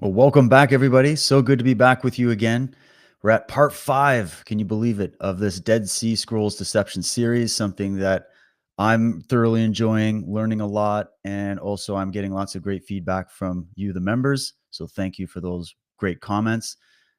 Well, welcome back, everybody. So good to be back with you again. We're at part 5, can you believe it, of this Dead Sea Scrolls Deception series, something that I'm thoroughly enjoying, learning a lot, and also I'm getting lots of great feedback from you, the members. So thank you for those great comments.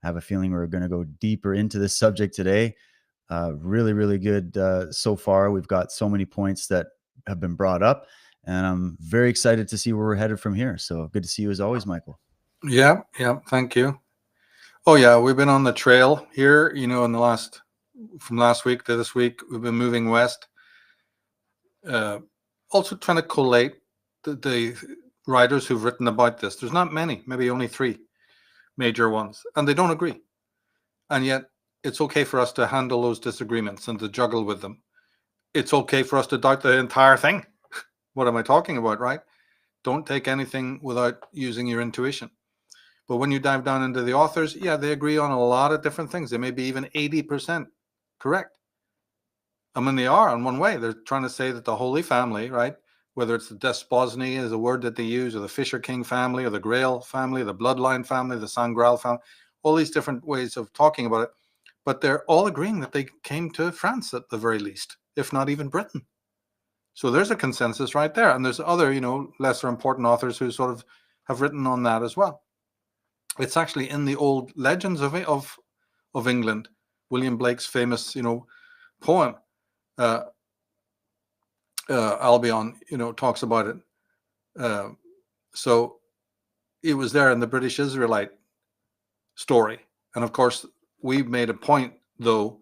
I have a feeling we're going to go deeper into this subject today. Really, really good so far. We've got so many points that have been brought up, and I'm very excited to see where we're headed from here. So good to see you as always, Michael. Yeah, thank you. Oh yeah, we've been on the trail here, in from last week to this week, we've been moving west. Also trying to collate the writers who've written about this. There's not many, maybe only 3 major ones, and they don't agree. And yet it's okay for us to handle those disagreements and to juggle with them. It's okay for us to doubt the entire thing. What am I talking about, right? Don't take anything without using your intuition. But when you dive down into the authors, yeah, they agree on a lot of different things. They may be even 80% correct. I mean, they are in one way. They're trying to say that the Holy Family, right, whether it's the Desposny is a word that they use, or the Fisher King family, or the Grail family, the Bloodline family, the Sangral family, all these different ways of talking about it. But they're all agreeing that they came to France at the very least, if not even Britain. So there's a consensus right there. And there's other, lesser important authors who sort of have written on that as well. It's actually in the old legends of England. William Blake's famous, poem, Albion, talks about it. So it was there in the British Israelite story. And of course, we made a point, though,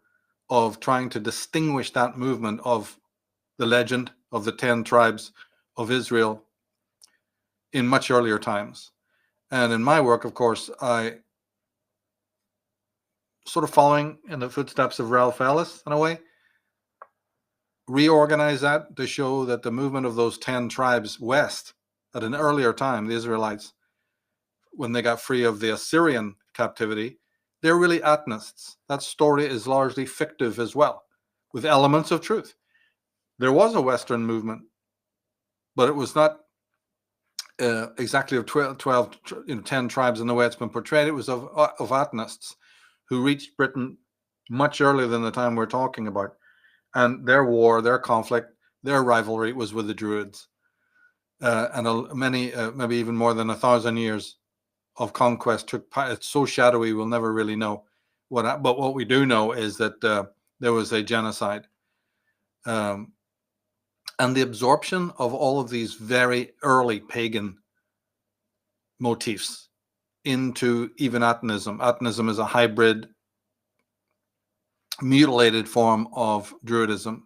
of trying to distinguish that movement of the legend of the 10 tribes of Israel in much earlier times. And in my work, of course, I sort of following in the footsteps of Ralph Ellis in a way, reorganize that to show that the movement of those 10 tribes west at an earlier time, the Israelites, when they got free of the Assyrian captivity, they're really Atnists. That story is largely fictive as well, with elements of truth. There was a Western movement, but it was not exactly of 12 10 tribes in the way it's been portrayed. It was of Atnists who reached Britain much earlier than the time we're talking about. And their war, their conflict, their rivalry was with the Druids. And many, maybe even more than 1,000 years of conquest took place. It's so shadowy, we'll never really know. But what we do know is that there was a genocide. And the absorption of all of these very early pagan motifs into even Atonism. Atonism is a hybrid, mutilated form of Druidism.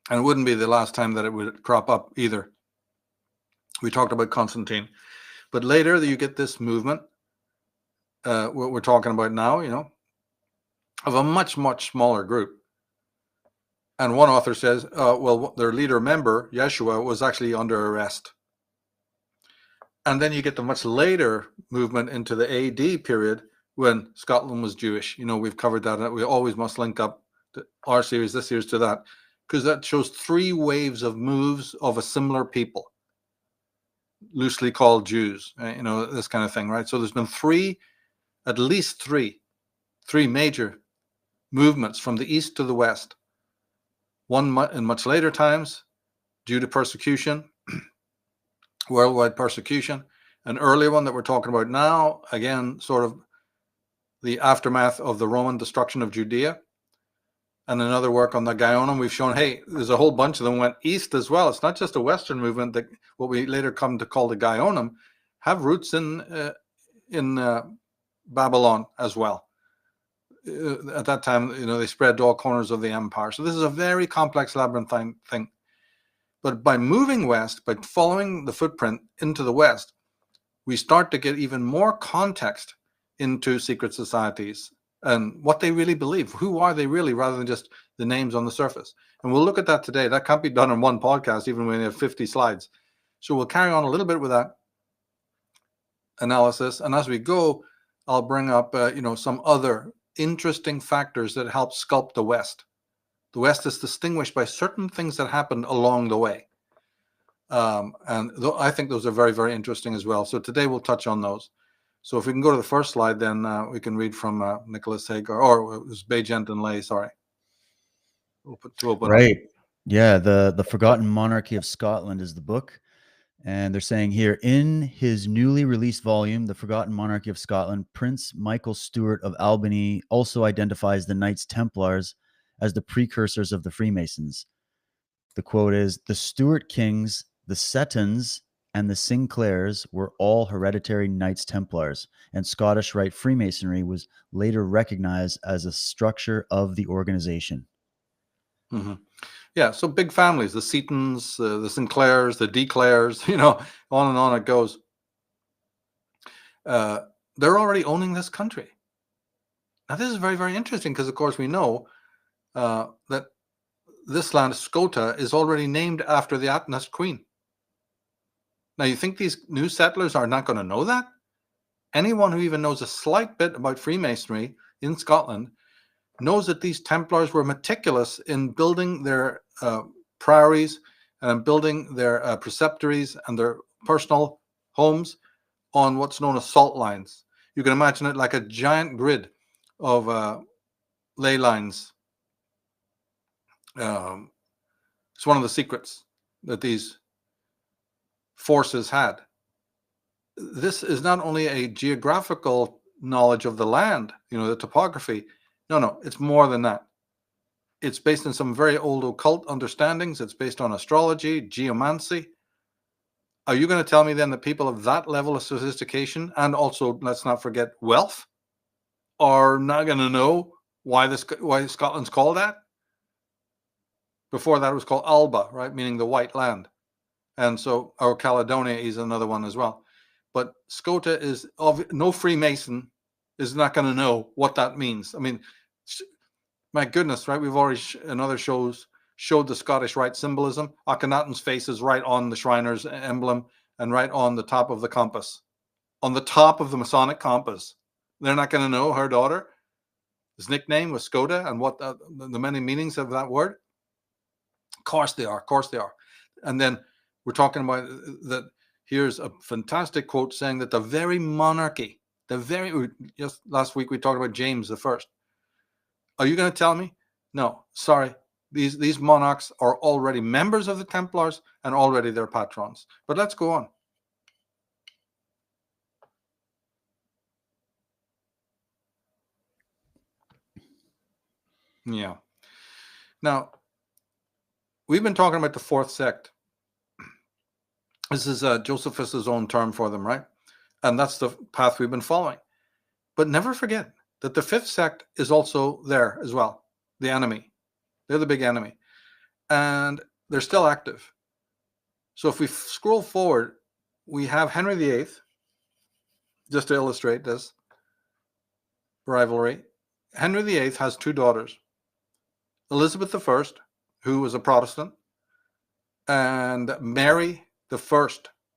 And it wouldn't be the last time that it would crop up either. We talked about Constantine. But later you get this movement, what we're talking about now, of a much, much smaller group. And one author says, well, their leader member, Yeshua, was actually under arrest. And then you get the much later movement into the AD period when Scotland was Jewish. We've covered that. We always must link up our series, this series, to that, because that shows 3 waves of moves of a similar people, loosely called Jews, this kind of thing, right? So there's been at least three major movements from the east to the west. One in much later times, due to persecution, worldwide persecution. An earlier one that we're talking about now, again, sort of the aftermath of the Roman destruction of Judea. And another work on the Gaonum, we've shown, hey, there's a whole bunch of them went east as well. It's not just a Western movement that what we later come to call the Gaonum have roots in Babylon as well. At that time, they spread to all corners of the empire. So this is a very complex labyrinthine thing. But by moving west, by following the footprint into the west, we start to get even more context into secret societies and what they really believe. Who are they really, rather than just the names on the surface? And we'll look at that today. That can't be done in one podcast, even when we have 50 slides. So we'll carry on a little bit with that analysis. And as we go, I'll bring up, some other interesting factors that help sculpt the West. The West is distinguished by certain things that happened along the way. And I think those are very, very interesting as well. So today we'll touch on those. So if we can go to the first slide, then we can read from Nicholas Hagar, or it was Bajent and Lay, sorry. To open up. Right. Yeah. The Forgotten Monarchy of Scotland is the book. And they're saying here, in his newly released volume, The Forgotten Monarchy of Scotland, Prince Michael Stewart of Albany also identifies the Knights Templars as the precursors of the Freemasons. The quote is, the Stuart kings, the Settons, and the Sinclairs were all hereditary Knights Templars, and Scottish Rite Freemasonry was later recognized as a structure of the organization. Mm-hmm. Yeah, so big families, the Setons, the Sinclairs, the Declairs, you know, on and on it goes. They're already owning this country. Now, this is very, very interesting because, of course, we know that this land, Scota, is already named after the Atnast Queen. Now, you think these new settlers are not going to know that? Anyone who even knows a slight bit about Freemasonry in Scotland knows that these Templars were meticulous in building their priories and building their preceptories and their personal homes on what's known as salt lines. You can imagine it like a giant grid of ley lines. It's one of the secrets that these forces had. This is not only a geographical knowledge of the land, you know, the topography. No, it's more than that. It's based on some very old occult understandings. It's based on astrology, geomancy. Are you going to tell me then that people of that level of sophistication, and also, let's not forget, wealth, are not going to know why Scotland's called that? Before that, it was called Alba, right, meaning the white land. And so, or Caledonia is another one as well. But Scota is, no Freemason is not going to know what that means. I mean, my goodness, right? We've already in other shows showed the Scottish Rite symbolism. Akhenaten's face is right on the Shriner's emblem and right on the top of the compass, on the top of the Masonic compass. They're not going to know her daughter. His nickname was Scota and what the many meanings of that word. Of course they are. Of course they are. And then we're talking about that. Here's a fantastic quote saying that the very monarchy, just last week we talked about James I. Are you going to tell me? No, sorry. These monarchs are already members of the Templars and already their patrons. But let's go on. Yeah. Now, we've been talking about the fourth sect. This is Josephus's own term for them, right? And that's the path we've been following. But never forget that the fifth sect is also there as well, the enemy. They're the big enemy. And they're still active. So if we scroll forward, we have Henry VIII, just to illustrate this rivalry. Henry VIII has two daughters, Elizabeth I, who was a Protestant, and Mary I,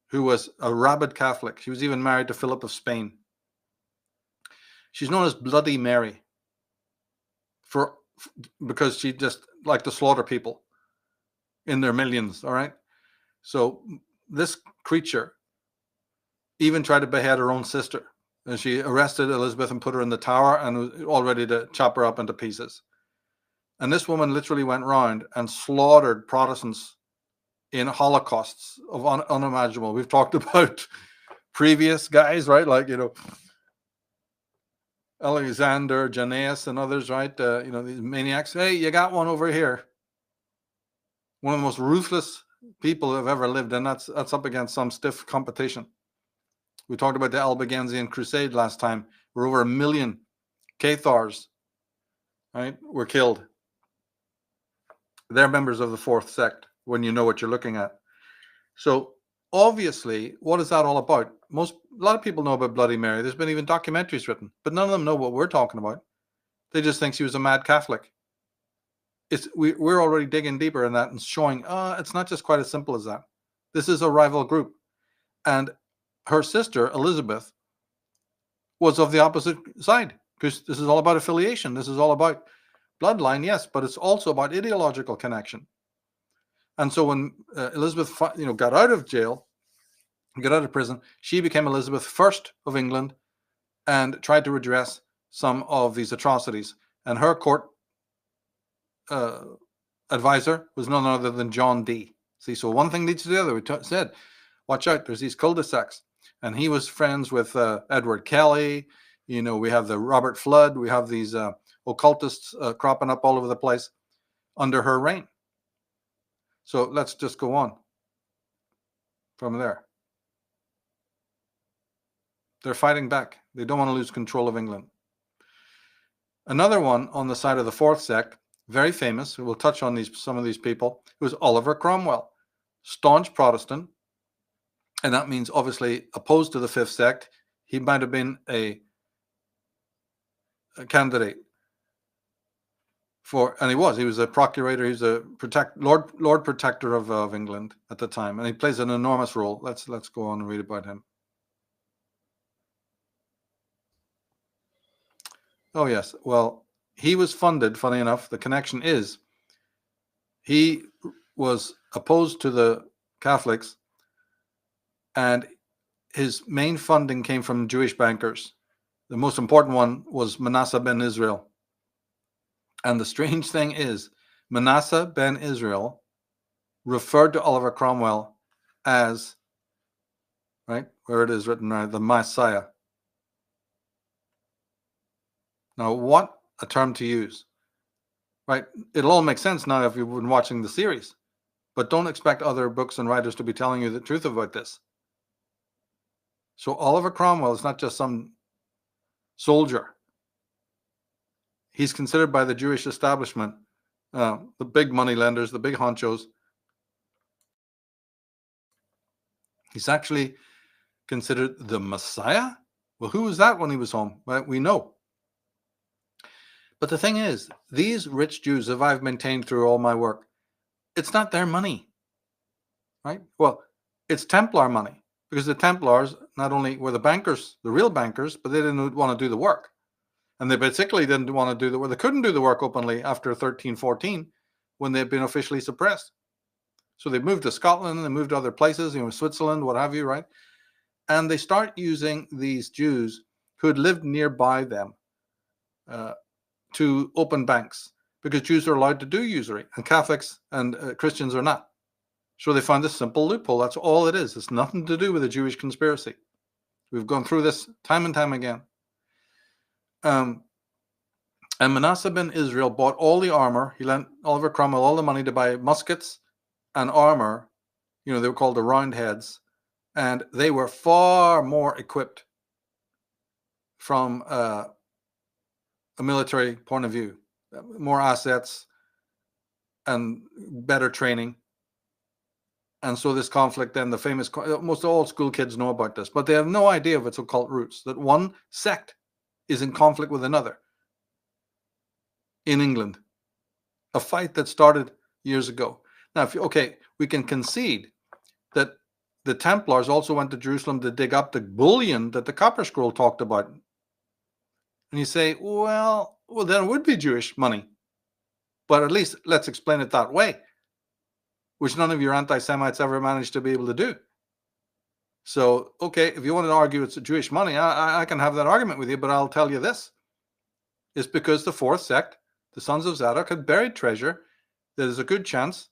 who was a rabid Catholic. She was even married to Philip of Spain. She's known as Bloody Mary because she just liked to slaughter people in their millions, all right? So this creature even tried to behead her own sister. And she arrested Elizabeth and put her in the tower and was all ready to chop her up into pieces. And this woman literally went round and slaughtered Protestants in holocausts of unimaginable. We've talked about previous guys, right? Like, you know, Alexander, Jannaeus, and others, right? You know, these maniacs. Hey, you got one over here. One of the most ruthless people who have ever lived, and that's up against some stiff competition. We talked about the Albigensian Crusade last time, where over 1 million Cathars, right, were killed. They're members of the fourth sect, when you know what you're looking at. So obviously, what is that all about? A lot of people know about Bloody Mary. There's been even documentaries written, but none of them know what we're talking about. They just think she was a mad Catholic. We're already digging deeper in that and showing it's not just quite as simple as that. This is a rival group. And her sister, Elizabeth, was of the opposite side, because this is all about affiliation. This is all about bloodline, yes, but it's also about ideological connection. And so when Elizabeth, got out of jail, got out of prison, she became Elizabeth I of England and tried to redress some of these atrocities. And her court advisor was none other than John Dee. See, so one thing leads to the other. We said, watch out, there's these cul-de-sacs. And he was friends with Edward Kelly. We have the Robert Flood. We have these occultists cropping up all over the place under her reign. So let's just go on from there. They're fighting back. They don't want to lose control of England. Another one on the side of the fourth sect, very famous, we'll touch on some of these people, it was Oliver Cromwell, staunch Protestant, and that means obviously opposed to the fifth sect. He might have been a candidate and he was a procurator, he was a Lord Protector of England at the time, and he plays an enormous role. Let's go on and read about him. Oh yes, well, he was funded, funny enough, the connection is he was opposed to the Catholics, and his main funding came from Jewish bankers. The most important one was Manasseh ben Israel. And the strange thing is, Manasseh ben Israel referred to Oliver Cromwell as, right, where it is written, right, the Messiah. Now, what a term to use, right? It'll all make sense now if you've been watching the series, but don't expect other books and writers to be telling you the truth about this. So Oliver Cromwell is not just some soldier. He's considered by the Jewish establishment, the big money lenders, the big honchos. He's actually considered the Messiah. Well, who was that when he was home? Well, we know. But the thing is, these rich Jews, as I've maintained through all my work, it's not their money, right? Well, it's Templar money, because the Templars not only were the bankers, the real bankers, but they didn't want to do the work. And they particularly didn't want to do the work. They couldn't do the work openly after 1314 when they'd been officially suppressed. So they moved to Scotland, they moved to other places, Switzerland, what have you, right? And they start using these Jews who had lived nearby them to open banks, because Jews are allowed to do usury and Catholics and Christians are not. So they found this simple loophole. That's all it is. It's nothing to do with a Jewish conspiracy. We've gone through this time and time again. And Manasseh ben Israel bought all the armor. He lent Oliver Cromwell all the money to buy muskets and armor. They were called the Roundheads, and they were far more equipped from a military point of view, more assets and better training. And so this conflict, then the famous, most all school kids know about this, but they have no idea of its occult roots, that one sect is in conflict with another in England, a fight that started years ago. Now, we can concede that the Templars also went to Jerusalem to dig up the bullion that the Copper Scroll talked about. And you say, well, then it would be Jewish money. But at least let's explain it that way, which none of your anti-Semites ever managed to be able to do. So, if you want to argue it's Jewish money, I can have that argument with you, but I'll tell you this. It's because the fourth sect, the Sons of Zadok, had buried treasure. There's a good chance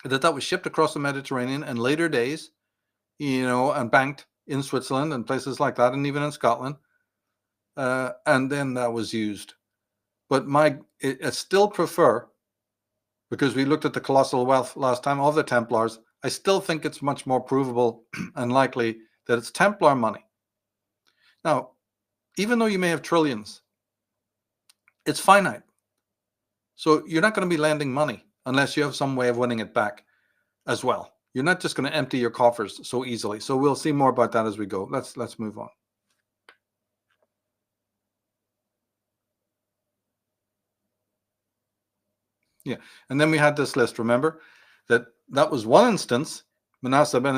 that was shipped across the Mediterranean in later days, and banked in Switzerland and places like that, and even in Scotland. And then that was used. But I still prefer, because we looked at the colossal wealth last time of the Templars, I still think it's much more provable and likely that it's Templar money. Now, even though you may have trillions, it's finite. So you're not going to be lending money unless you have some way of winning it back as well. You're not just going to empty your coffers so easily. So we'll see more about that as we go. Let's move on. Yeah, and then we had this list. Remember that was one instance. Manasseh ben